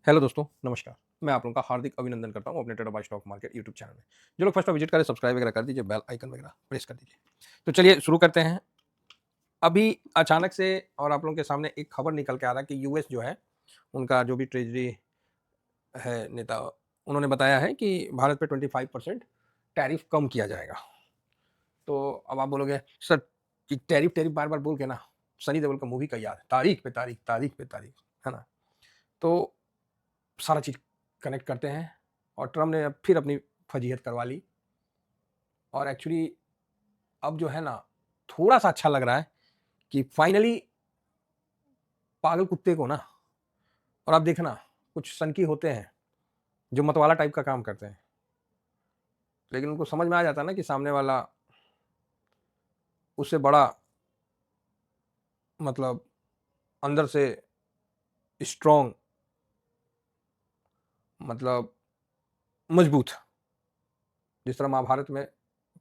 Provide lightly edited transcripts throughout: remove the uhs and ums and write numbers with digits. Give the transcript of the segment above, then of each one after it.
Hello दोस्तों, नमस्कार। मैं आप लोगों का हार्दिक अभिनंदन करता हूँ अपने trader by stock market YouTube channel में। जो लोग फर्स्ट टाइम विजिट करें सब्सक्राइब वगैरह कर दीजिए, बेल आइकन वगैरह प्रेस कर दीजिए। तो चलिए शुरू करते हैं। अभी अचानक से और आप लोगों के सामने एक खबर निकल के आ रहा है कि यूएस जो है, उनका जो भी ट्रेजरी है नेता, उन्होंने बताया है कि भारत पे 25% टैरिफ कम किया जाएगा। तो अब आप बोलोगे सर कि टैरिफ टैरिफ बार-बार बोल के ना सनी देओल का मूवी का याद है, तारीख पे तारीख, तारीख पे तारीख, है ना? तो सारा चीज़ कनेक्ट करते हैं और ट्रम्प ने अब फिर अपनी फजीहत करवा ली और एक्चुअली अब जो है ना थोड़ा-सा अच्छा लग रहा है कि फाइनली पागल कुत्ते को ना, और आप देखना कुछ सनकी होते हैं जो मतवाला टाइप का काम करते हैं, लेकिन उनको समझ में आ जाता है ना कि सामने वाला उससे बड़ा मतलब अंदर से स्ट्रॉन्ग मतलब मजबूत, जिस तरह महाभारत में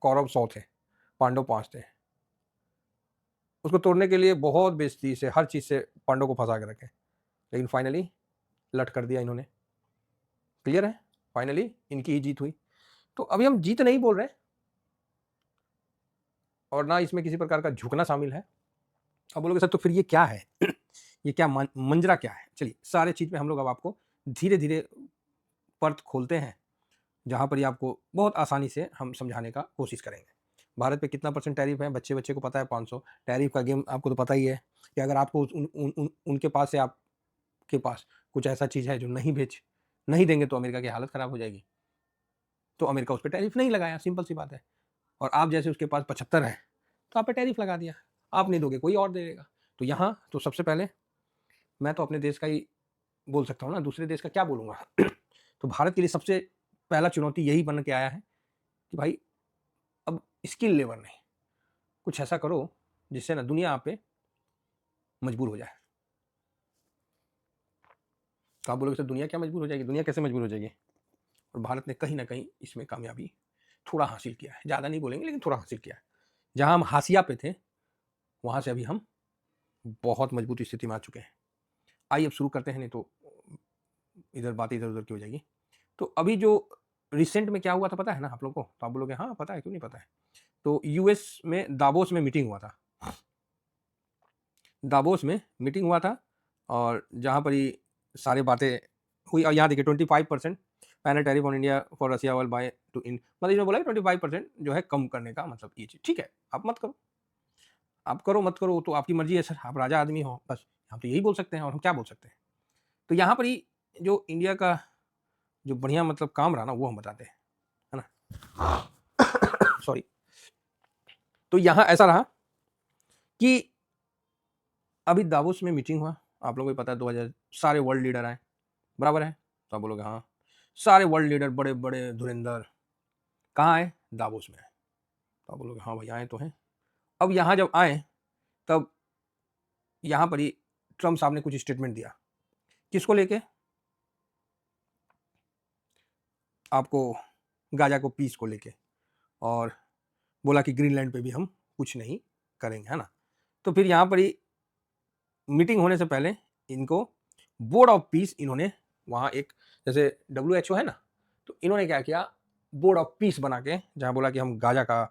कौरव 100 थे, पांडव 5 थे। उसको तोड़ने के लिए बहुत बेइज्जती से हर चीज़ से पांडव को फँसा के रखे, लेकिन फाइनली लठ कर दिया इन्होंने। क्लियर है? फाइनली इनकी ही जीत हुई। तो अभी हम जीत नहीं बोल रहे और ना इसमें किसी प्रकार का झुकना शामिल है। अब बोलोगे सर तो फिर ये क्या है? ये क्या मंजरा क्या है? चलिए सारे चीज़ में हम लोग अब आपको धीरे-धीरे पर्त खोलते हैं, जहाँ पर ये आपको बहुत आसानी से हम समझाने का कोशिश करेंगे। भारत पे कितना परसेंट टैरिफ है, बच्चे-बच्चे को पता है 500। टैरिफ का गेम आपको तो पता ही है कि अगर आपको उन उन उन उनके पास से आपके पास कुछ ऐसा चीज़ है जो नहीं देंगे तो अमेरिका की हालत खराब हो जाएगी। तो अमेरिका उस पे टैरिफ नहीं लगाया, सिंपल सी बात है। और आप जैसे उसके पास 75 है, तो आप पे टैरिफ लगा दिया। आप नहीं दोगे, कोई और दे देगा। तो यहाँ तो सबसे पहले मैं तो अपने देश का ही बोल सकता हूँ ना, दूसरे देश का क्या बोलूँगा? तो भारत के लिए सबसे पहला चुनौती यही बन के आया है कि भाई अब स्किल लेबर नहीं, कुछ ऐसा करो जिससे ना दुनिया आप पे मजबूर हो जाए। तो आप बोलोगे सर दुनिया क्या मजबूर हो जाएगी? दुनिया कैसे मजबूर हो जाएगी? और भारत ने कहीं न कहीं इसमें कामयाबी थोड़ा हासिल किया है। ज़्यादा नहीं बोलेंगे लेकिन थोड़ा हासिल किया है। जहाँ हम हाशिया पे थे, वहाँ से अभी हम बहुत मजबूत स्थिति में आ चुके हैं। आइए अब शुरू करते हैं, नहीं तो इधर बातें इधर-उधर की हो जाएगी। तो अभी जो रिसेंट में क्या हुआ था पता है ना आप लोगों को? तो आप बोलोगे हाँ, पता है, क्यों नहीं पता है? तो यूएस में दावोस में मीटिंग हुआ था। दावोस में मीटिंग हुआ था और जहाँ पर ये सारी बातें हुई और यहाँ देखिए 25% penal tariff on India for Russia oil buy to in, मतलब इसमें बोला 25% जो है कम करने का मतलब ये चीज़। ठीक है, आप मत करो। आप करो मत करो तो आपकी मर्ज़ी है सर, आप राजा आदमी हो बस। हम तो यही बोल सकते हैं और हम क्या बोल सकते हैं? तो यहाँ पर ही जो इंडिया का जो बढ़िया मतलब काम रहा ना वो हम बताते हैं, है ना? सॉरी। तो यहाँ ऐसा रहा कि अभी दावोस में मीटिंग हुआ, आप लोगों को पता है 2000 सारे वर्ल्ड लीडर आए, बराबर है? तो आप बोलोगे हाँ, सारे वर्ल्ड लीडर बड़े-बड़े धुरंधर कहाँ आए? दावोस में। तो आप बोलोगे हाँ भाई आए तो हैं। अब यहाँ जब आए तब यहाँ पर ही ट्रम्प साहब ने कुछ स्टेटमेंट दिया। किसको लेके? आपको गाज़ा को पीस को लेके, और बोला कि ग्रीनलैंड पे भी हम कुछ नहीं करेंगे, है ना? तो फिर यहाँ पर ही मीटिंग होने से पहले इनको बोर्ड ऑफ पीस इन्होंने वहाँ एक जैसे डब्ल्यूएचओ है ना, तो इन्होंने क्या किया बोर्ड ऑफ पीस बना के जहाँ बोला कि हम गाज़ा का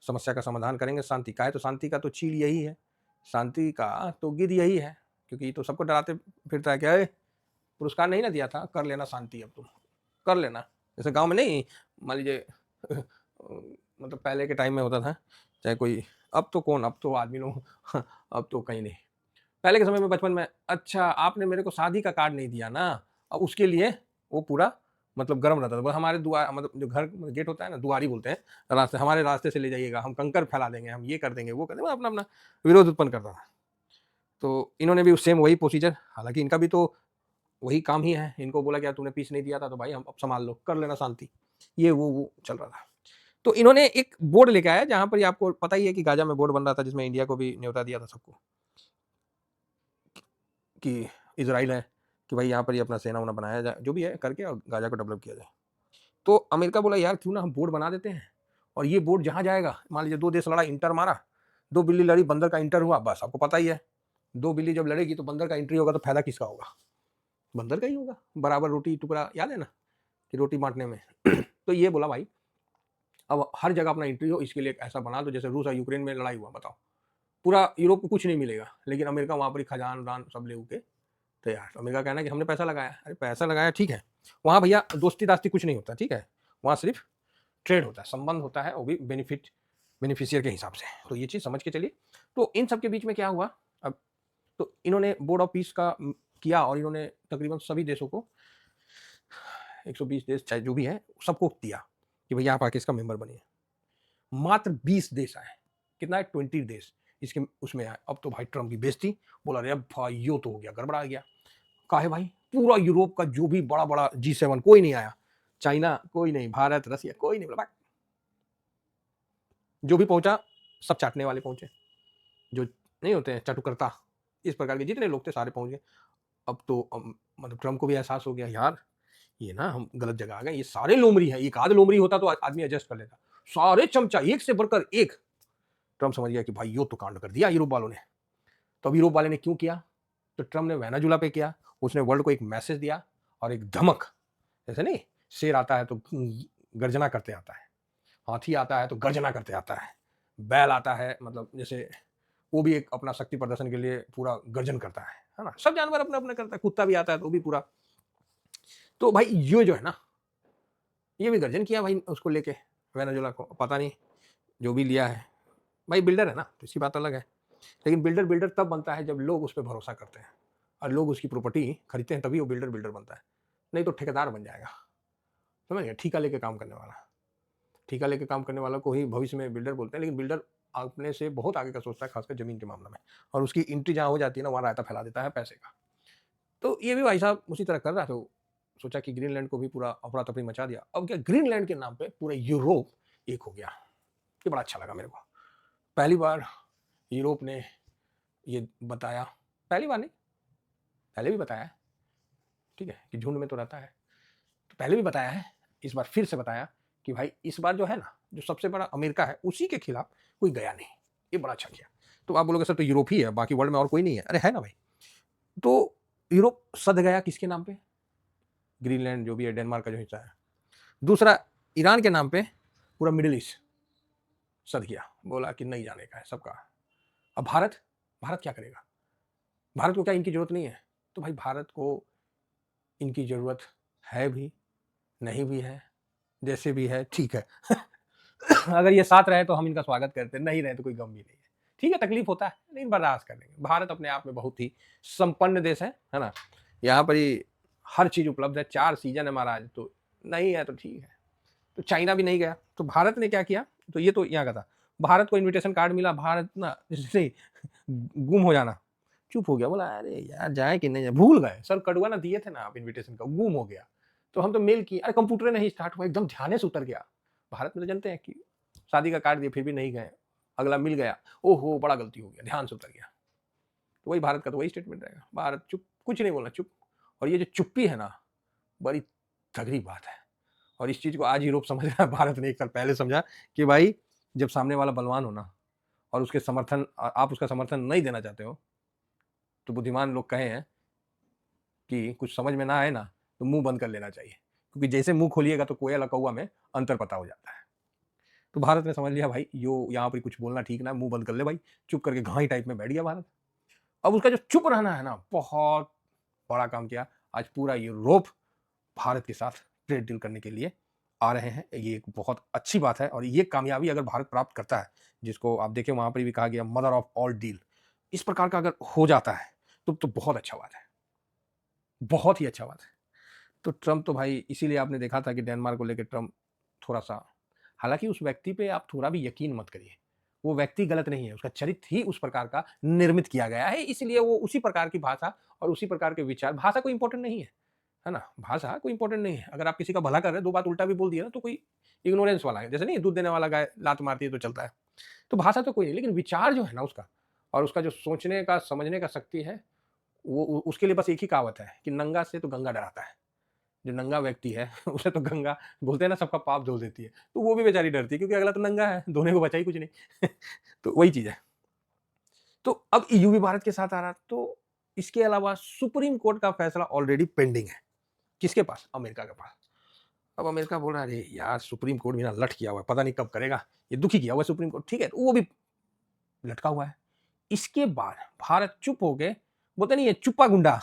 समस्या का समाधान करेंगे, शांति का है तो शांति का तो चील यही है, शांति का तो गिद्ध यही है, क्योंकि ये तो सबको डराते फिरता है कि अरे पुरस्कार नहीं ना दिया था, कर लेना शांति, अब तुम कर लेना। जैसे गाँव में नहीं, मान लीजिए मतलब पहले के टाइम में होता था, चाहे कोई, अब तो कौन, अब तो आदमी लोग अब तो कहीं नहीं। पहले के समय में बचपन में, अच्छा आपने मेरे को शादी का कार्ड नहीं दिया ना, अब उसके लिए वो पूरा मतलब गर्म रहता था। बस हमारे दुआ मतलब जो घर गेट होता है ना, दुआरी बोलते हैं, रास्ते हमारे रास्ते से ले जाइएगा, हम कंकर फैला देंगे, हम ये कर देंगे, वो कर देंगे, अपना-अपना विरोध उत्पन्न करता था। तो इन्होंने भी सेम वही प्रोसीजर, हालाँकि इनका भी तो वही काम ही है, इनको बोला गया तूने पीस नहीं दिया था तो भाई हम अब संभाल लो, कर लेना शांति। ये वो चल रहा था। तो इन्होंने एक बोर्ड लेके आया जहाँ पर ये आपको पता ही है कि गाज़ा में बोर्ड बन रहा था जिसमें इंडिया को भी न्योता दिया था सबको, कि इज़राइल है कि भाई यहाँ पर ये अपना सेना-वेना बनाया जाए, जो भी है करके और गाज़ा को डेवलप किया जाए। तो अमेरिका बोला यार क्यों ना हम बोर्ड बना देते हैं और ये बोर्ड जहाँ जाएगा, मान लीजिए 2 देश लड़ा, इंटर मारा, 2 बिल्ली लड़ी, बंदर का इंटर हुआ, बस आपको पता ही है, 2 बिल्ली जब लड़ेगी तो बंदर का एंट्री होगा तो फ़ायदा किसका होगा? बंदर का ही होगा, बराबर रोटी टुकड़ा, याद है ना कि रोटी बांटने में। तो ये बोला भाई अब हर जगह अपना एंट्री हो, इसके लिए ऐसा बना दो जैसे रूस और यूक्रेन में लड़ाई हुआ, बताओ पूरा यूरोप को कुछ नहीं मिलेगा, लेकिन अमेरिका वहाँ पर खजान वजान सब ले के तैयार। तो अमेरिका कहना कि हमने पैसा लगाया, अरे पैसा लगाया ठीक है, वहाँ भैया दोस्ती दास्ती कुछ नहीं होता, ठीक है, वहाँ सिर्फ ट्रेड होता है, संबंध होता है, वो भी बेनिफिशियर के हिसाब से। तो ये चीज़ समझ के चलिए। तो इन सब के बीच में क्या हुआ अब, तो इन्होंने बोर्ड ऑफ पीस का किया और इन्होंने तकरीबन सभी देशों को 120 देश चाहे जो भी है सबको दिया कि भैया आप आके इसका मेंबर बनिए। मात्र 20 देश आए, कितना है 20 देश इसके उसमें आए। अब तो भाई ट्रम्प की बेइज्जती, बोला अरे भाई यो तो हो गया, गड़बड़ा गया। काहे भाई, पूरा यूरोप का जो भी बड़ा बड़ा G7 कोई नहीं आया, चाइना कोई नहीं, भारत रसिया कोई नहीं, बोला जो भी पहुंचा सब चाटने वाले पहुंचे, जो नहीं होते हैं चटुकर्ता, इस प्रकार के जितने लोग थे सारे पहुंच गए। अब तो मतलब ट्रम्प को भी एहसास हो गया यार ये ना हम गलत जगह आ गए, ये सारे लोमड़ी है, एक आध लोमड़ी होता तो आदमी एडजस्ट कर लेता, सारे चमचा एक से बढ़कर एक। ट्रम्प समझ गया कि भाई यो तो कांड कर दिया यूरोप वालों ने। तो अब यूरोप वाले ने क्यों किया, तो ट्रम्प ने वेनेजुला पे किया, उसने वर्ल्ड को एक मैसेज दिया और एक धमक, जैसे नहीं शेर आता है तो गर्जना करते आता है, हाथी आता है तो गर्जना करते आता है, बैल आता है मतलब जैसे वो भी एक अपना शक्ति प्रदर्शन के लिए पूरा गर्जन करता है ना, सब जानवर अपना अपना करता है, कुत्ता भी आता है तो वो भी पूरा। तो भाई ये जो है ना ये भी गर्जन किया भाई उसको लेके वेनेजुला को, पता नहीं जो भी लिया है भाई, बिल्डर है ना तो इसकी बात अलग है, लेकिन बिल्डर बिल्डर तब बनता है जब लोग उस पर भरोसा करते हैं और लोग उसकी प्रॉपर्टी खरीदते हैं, तभी वो बिल्डर बिल्डर बनता है, नहीं तो ठेकेदार बन जाएगा, समझ गए, ठेका लेके काम करने वाला। ठेका लेके काम करने वाला को ही भविष्य में बिल्डर बोलते हैं, लेकिन बिल्डर अपने से बहुत आगे का सोचता है, खासकर जमीन के मामले में, और उसकी एंट्री जहाँ हो जाती है ना वहाँ रायता फैला देता है पैसे का। तो ये भी भाई साहब उसी तरह कर रहा था, सोचा कि ग्रीनलैंड को भी पूरा अफरा तफरी मचा दिया। अब क्या ग्रीनलैंड के नाम पे पूरा यूरोप एक हो गया, ये बड़ा अच्छा लगा मेरे को। पहली बार यूरोप ने ये बताया, पहली बार नहीं पहले भी बताया है, ठीक है, कि झुंड में तो रहता है, तो पहले भी बताया है, इस बार फिर से बताया कि भाई इस बार जो है ना जो सबसे बड़ा अमेरिका है उसी के खिलाफ कोई गया नहीं, ये बड़ा अच्छा किया। तो आप बोलोगे सर तो यूरोप ही है, बाकी वर्ल्ड में और कोई नहीं है, अरे है ना भाई। तो यूरोप सद गया किसके नाम पे, ग्रीनलैंड जो भी है डेनमार्क का जो हिस्सा है, दूसरा ईरान के नाम पे पूरा मिडिल ईस्ट सद गया, बोला कि नहीं जाने का है सबका। अब भारत क्या करेगा, भारत को क्या इनकी जरूरत नहीं है, तो भाई भारत को इनकी जरूरत है भी नहीं भी है, जैसे भी है ठीक है। अगर ये साथ रहे तो हम इनका स्वागत करते, नहीं रहे तो कोई गम भी नहीं है, ठीक है, तकलीफ होता है लेकिन बर्दाश्त कर लेंगे। भारत अपने आप में बहुत ही संपन्न देश है ना, यहाँ पर ही हर चीज उपलब्ध है, 4 सीजन है महाराज, तो नहीं है तो ठीक है। तो चाइना भी नहीं गया, तो भारत ने क्या किया, तो ये तो यहाँ का था, भारत को इन्विटेशन कार्ड मिला, भारत ना जैसे गुम हो जाना, चुप हो गया, बोला अरे यार जाए कि नहीं जाए, भूल गए सर, कड़ुआ ना दिए थे ना आप इन्विटेशन का, गुम हो गया। तो हम तो मेल किए, अरे कंप्यूटर नहीं स्टार्ट हुआ, एकदम ध्यान से उतर गया। भारत में तो जानते हैं कि शादी का कार्ड दिए फिर भी नहीं गए, अगला मिल गया, ओहो बड़ा गलती हो गया, ध्यान से उतर गया। तो वही भारत का तो वही स्टेटमेंट रहेगा, भारत चुप, कुछ नहीं बोलना, चुप। और ये जो चुप्पी है ना बड़ी तगड़ी बात है, और इस चीज को आज यूरोप समझ रहा है, भारत ने 1 साल पहले समझा कि भाई जब सामने वाला बलवान हो ना और उसके समर्थन आप उसका समर्थन नहीं देना चाहते हो, तो बुद्धिमान लोग कहे हैं कि कुछ समझ में ना आए ना तो मुंह बंद कर लेना चाहिए, क्योंकि जैसे मुंह खोलिएगा तो कोयल और कौवा में अंतर पता हो जाता है। तो भारत ने समझ लिया भाई यो यहाँ पर कुछ बोलना ठीक ना, मुंह बंद कर ले भाई, चुप करके घाई टाइप में बैठ गया भारत। अब उसका जो चुप रहना है ना बहुत बड़ा काम किया, आज पूरा यूरोप भारत के साथ ट्रेड डील करने के लिए आ रहे हैं, ये एक बहुत अच्छी बात है। और ये कामयाबी अगर भारत प्राप्त करता है, जिसको आप देखें वहां पर भी कहा गया मदर ऑफ ऑल डील, इस प्रकार का अगर हो जाता है तो बहुत अच्छा बात है, बहुत ही अच्छा बात है। तो ट्रम्प तो भाई इसीलिए आपने देखा था कि डेनमार्क को लेकर ट्रम्प थोड़ा सा, हालांकि उस व्यक्ति पे आप थोड़ा भी यकीन मत करिए, वो व्यक्ति गलत नहीं है, उसका चरित्र ही उस प्रकार का निर्मित किया गया है, इसलिए वो उसी प्रकार की भाषा और उसी प्रकार के विचार, भाषा कोई इंपॉर्टेंट नहीं है ना, भाषा कोई इंपॉर्टेंट नहीं है। अगर आप किसी का भला कर रहे हैं 2 बात उल्टा भी बोल दिया ना तो कोई इग्नोरेंस वाला है, जैसे नहीं दूध देने वाला गाय लात मारती है तो चलता है, तो भाषा तो कोई नहीं, लेकिन विचार जो है ना उसका और उसका जो सोचने का समझने का शक्ति है, वो उसके लिए बस एक ही कहावत है कि नंगा से तो गंगा डराता है। जो नंगा व्यक्ति है उसे तो गंगा बोलते हैं ना सबका पाप धो देती है, तो वो भी बेचारी डरती है क्योंकि अगला तो नंगा है, धोने को बचा ही कुछ नहीं। तो वही चीज है। तो अब ईयू भी भारत के साथ आ रहा, तो इसके अलावा सुप्रीम कोर्ट का फैसला ऑलरेडी पेंडिंग है। किसके पास? अमेरिका के पास। अब अमेरिका बोल रहा है अरे यार सुप्रीम कोर्ट भी ना लट किया हुआ है, पता नहीं कब करेगा, ये दुखी किया हुआ है सुप्रीम कोर्ट, ठीक है, वो भी लटका हुआ है। इसके बाद भारत चुप हो गए, बोलते नहीं ये चुप्पा गुंडा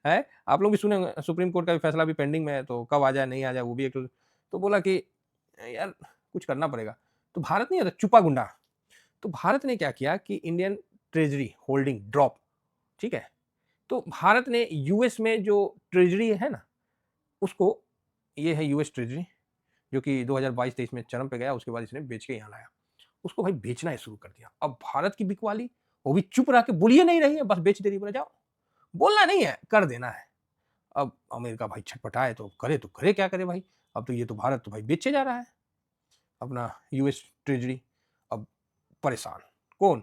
है। आप लोग भी सुने होंगे, सुप्रीम कोर्ट का भी फैसला भी पेंडिंग में है, तो कब आ जाए नहीं आ जाए वो भी एक तो बोला कि यार कुछ करना पड़ेगा। तो भारत नहीं होता चुप्पा गुंडा। तो भारत ने क्या किया कि इंडियन ट्रेजरी होल्डिंग ड्रॉप, ठीक है। तो भारत ने यूएस में जो ट्रेजरी है ना उसको, ये है यूएस ट्रेजरी जो कि 2022-23 में चरम पे गया, उसके बाद इसने बेच के यहाँ लाया, उसको भाई बेचना शुरू कर दिया। अब भारत की बिकवाली वो भी चुप रह के बोलिए नहीं रही है, बस बेच दे रही, बोला जाओ, बोलना नहीं है कर देना है। अब अमेरिका भाई छटपटाए तो करे क्या करे भाई, अब तो ये तो भारत तो भाई बेचे जा रहा है अपना यूएस ट्रेजरी। अब परेशान कौन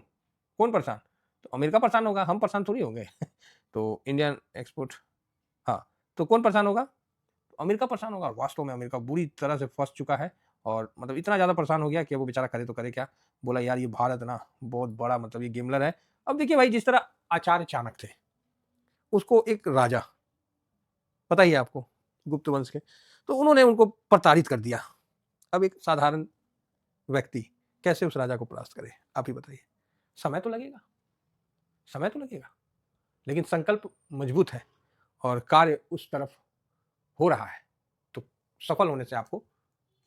कौन परेशान? तो अमेरिका परेशान होगा, हम परेशान थोड़ी होंगे तो इंडियन एक्सपोर्ट, हाँ, तो कौन परेशान होगा? अमेरिका परेशान होगा। वास्तव में अमेरिका बुरी तरह से फंस चुका है, और मतलब इतना ज़्यादा परेशान हो गया कि वो बेचारा करे तो करे क्या। बोला यार ये भारत ना बहुत बड़ा मतलब ये गेमलर है। अब देखिए भाई, जिस तरह आचार्य चाणक्य थे, उसको एक राजा, पता ही है आपको, गुप्त वंश के, तो उन्होंने उनको प्रताड़ित कर दिया। अब एक साधारण व्यक्ति कैसे उस राजा को परास्त करे, आप ही बताइए। समय तो लगेगा, समय तो लगेगा, लेकिन संकल्प मजबूत है और कार्य उस तरफ हो रहा है, तो सफल होने से आपको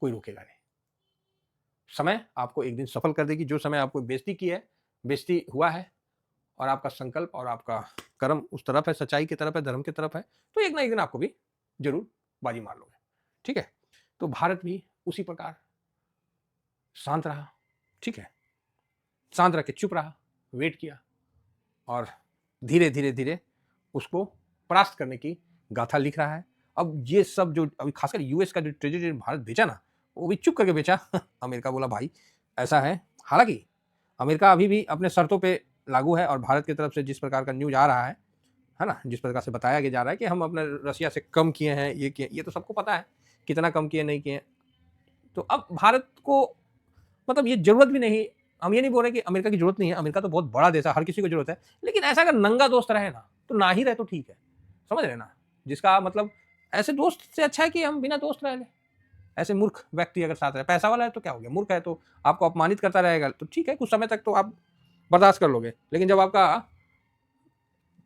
कोई रोकेगा नहीं। समय आपको एक दिन सफल कर देगी। जो समय आपको बेइज्जती की है, बेइज्जती हुआ है, और आपका संकल्प और आपका कर्म उस तरफ है, सच्चाई की तरफ है, धर्म की तरफ है, तो एक ना एक दिन आपको भी जरूर बाजी मार लोगे, ठीक है। तो भारत भी उसी प्रकार शांत रहा, ठीक है, शांत रह के चुप रहा, वेट किया, और धीरे धीरे धीरे उसको परास्त करने की गाथा लिख रहा है। अब ये सब जो अभी खासकर यूएस का जो ट्रेजरी भारत बेचा ना, वो भी चुप करके बेचा अमेरिका बोला भाई ऐसा है। हालांकि अमेरिका अभी भी अपने शर्तों पे लागू है, और भारत की तरफ से जिस प्रकार का न्यूज आ रहा है ना, जिस प्रकार से बताया गया जा रहा है कि हम अपने रसिया से कम किए हैं, ये किए, ये तो सबको पता है कितना कम किए नहीं किए। तो अब भारत को मतलब ये जरूरत भी नहीं, हम ये नहीं बोल रहे कि अमेरिका की जरूरत नहीं है, अमेरिका तो बहुत बड़ा देश है, हर किसी को जरूरत है, लेकिन ऐसा अगर नंगा दोस्त रहे ना तो ना ही रहे तो ठीक है, समझ रहे ना, जिसका मतलब ऐसे दोस्त से अच्छा है कि हम बिना दोस्त रह ले। ऐसे मूर्ख व्यक्ति अगर साथ रहे, पैसा वाला है तो क्या हो गया, मूर्ख है तो आपको अपमानित करता रहेगा तो ठीक है, कुछ समय तक तो आप बर्दाश्त कर लोगे, लेकिन जब आपका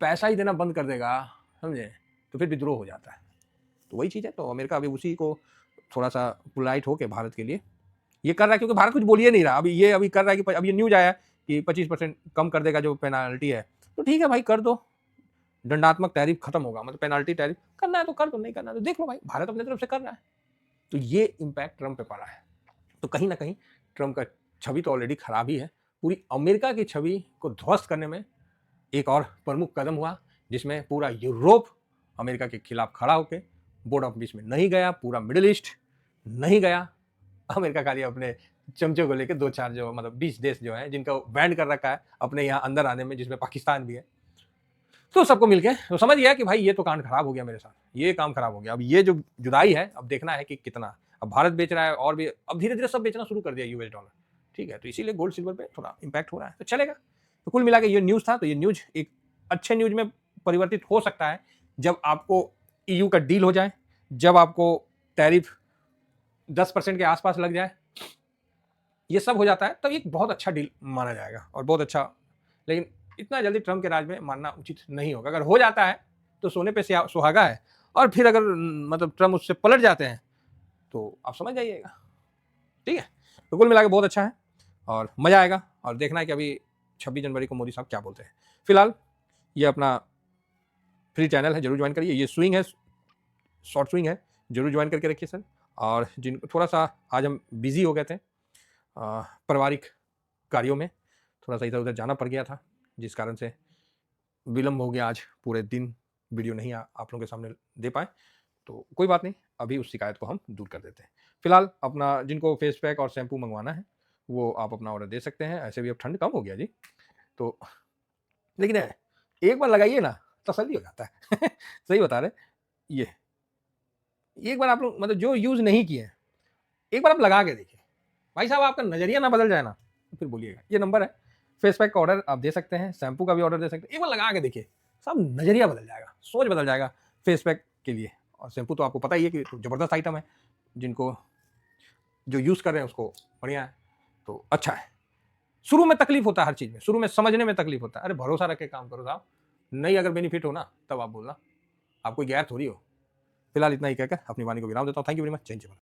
पैसा ही देना बंद कर देगा, समझे, तो फिर विद्रोह हो जाता है। तो वही चीज़ है। तो अमेरिका अभी उसी को थोड़ा सा पोलाइट होके भारत के लिए ये कर रहा है, क्योंकि भारत कुछ बोल ही नहीं रहा। अभी ये अभी कर रहा है कि अब ये न्यूज आया कि 25% कम कर देगा जो पेनाल्टी है, तो ठीक है भाई कर दो, दंडात्मक टैरिफ खत्म होगा, मतलब पेनाल्टी टैरिफ करना है तो कर दो, नहीं करना है तो देख लो भाई, भारत अपनी तरफ से कर रहा है। तो ये इम्पैक्ट ट्रम्प पे पड़ा है। तो कहीं ना कहीं ट्रम्प का छवि तो ऑलरेडी खराब ही है, पूरी अमेरिका की छवि को ध्वस्त करने में एक और प्रमुख कदम हुआ, जिसमें पूरा यूरोप अमेरिका के खिलाफ खड़ा होकर बोर्ड ऑफ पीस में नहीं गया, पूरा मिडिल ईस्ट नहीं गया। अमेरिका खाली अपने चमचों को लेकर 2-4 जो मतलब 20 देश जो हैं जिनका बैंड कर रखा है अपने यहाँ अंदर आने में, जिसमें पाकिस्तान भी है, तो सबको मिलके तो समझ गया कि भाई ये तो कांड खराब हो गया मेरे साथ, ये काम खराब हो गया। अब ये जो जुदाई है, अब देखना है कि कितना, अब भारत बेच रहा है और भी, अब धीरे धीरे सब बेचना शुरू कर दिया यूएस डॉलर, ठीक है, तो इसीलिए गोल्ड सिल्वर पे थोड़ा इंपैक्ट हो रहा है, तो चलेगा। तो कुल मिला के ये न्यूज था, तो ये न्यूज एक अच्छे न्यूज में परिवर्तित हो सकता है जब आपको ईयू का डील हो जाए, जब आपको टैरिफ 10% के आसपास लग जाए, ये सब हो जाता है तब एक बहुत अच्छा डील माना जाएगा और बहुत अच्छा। लेकिन इतना जल्दी ट्रम्प के राज में मानना उचित नहीं होगा। अगर हो जाता है तो सोने पे सुहागा है, और फिर अगर मतलब ट्रम्प उससे पलट जाते हैं तो आप समझ जाइएगा, ठीक है। तो कुल मिला के बहुत अच्छा है और मजा आएगा, और देखना है कि अभी 26 जनवरी को मोदी साहब क्या बोलते हैं। फिलहाल ये अपना फ्री चैनल है, जरूर ज्वाइन करिए। ये स्विंग है, शॉर्ट स्विंग है, जरूर ज्वाइन करके रखिए सर। और जिन थोड़ा सा आज हम बिजी हो गए थे पारिवारिक कार्यों में, थोड़ा सा इधर उधर जाना पड़ गया था, जिस कारण से विलम्ब हो गया, आज पूरे दिन वीडियो नहीं आप लोगों के सामने दे पाए, तो कोई बात नहीं, अभी उस शिकायत को हम दूर कर देते हैं। फिलहाल अपना जिनको फेस पैक और शैम्पू मंगवाना है वो आप अपना ऑर्डर दे सकते हैं। ऐसे भी अब ठंड कम हो गया जी, तो लेकिन एक बार लगाइए ना तसल्ली हो जाता है सही बता रहे। ये एक बार आप लोग मतलब जो यूज़ नहीं किए हैं, एक बार आप लगा के देखिए भाई साहब, आपका नजरिया ना बदल जाए ना तो फिर बोलिएगा। ये नंबर है, फेस पैक का ऑर्डर आप दे सकते हैं, शैम्पू का भी ऑर्डर दे सकते हैं, एक बार लगा के देखिए, सब नज़रिया बदल जाएगा, सोच बदल जाएगा फेस पैक के लिए। और शैम्पू तो आपको पता ही है कि ज़बरदस्त आइटम है, जिनको जो यूज़ कर रहे हैं उसको बढ़िया है, तो अच्छा है। शुरू में तकलीफ होता है हर चीज़ में, शुरू में समझने में तकलीफ होता है। अरे भरोसा रख के काम करो साहब, नहीं अगर बेनिफिट हो ना तब आप बोलना, आप कोई गैर थोड़ी हो। फिलहाल इतना ही कहकर अपनी वाणी को विराम देता हूँ। Thank you very much. जय हिंद।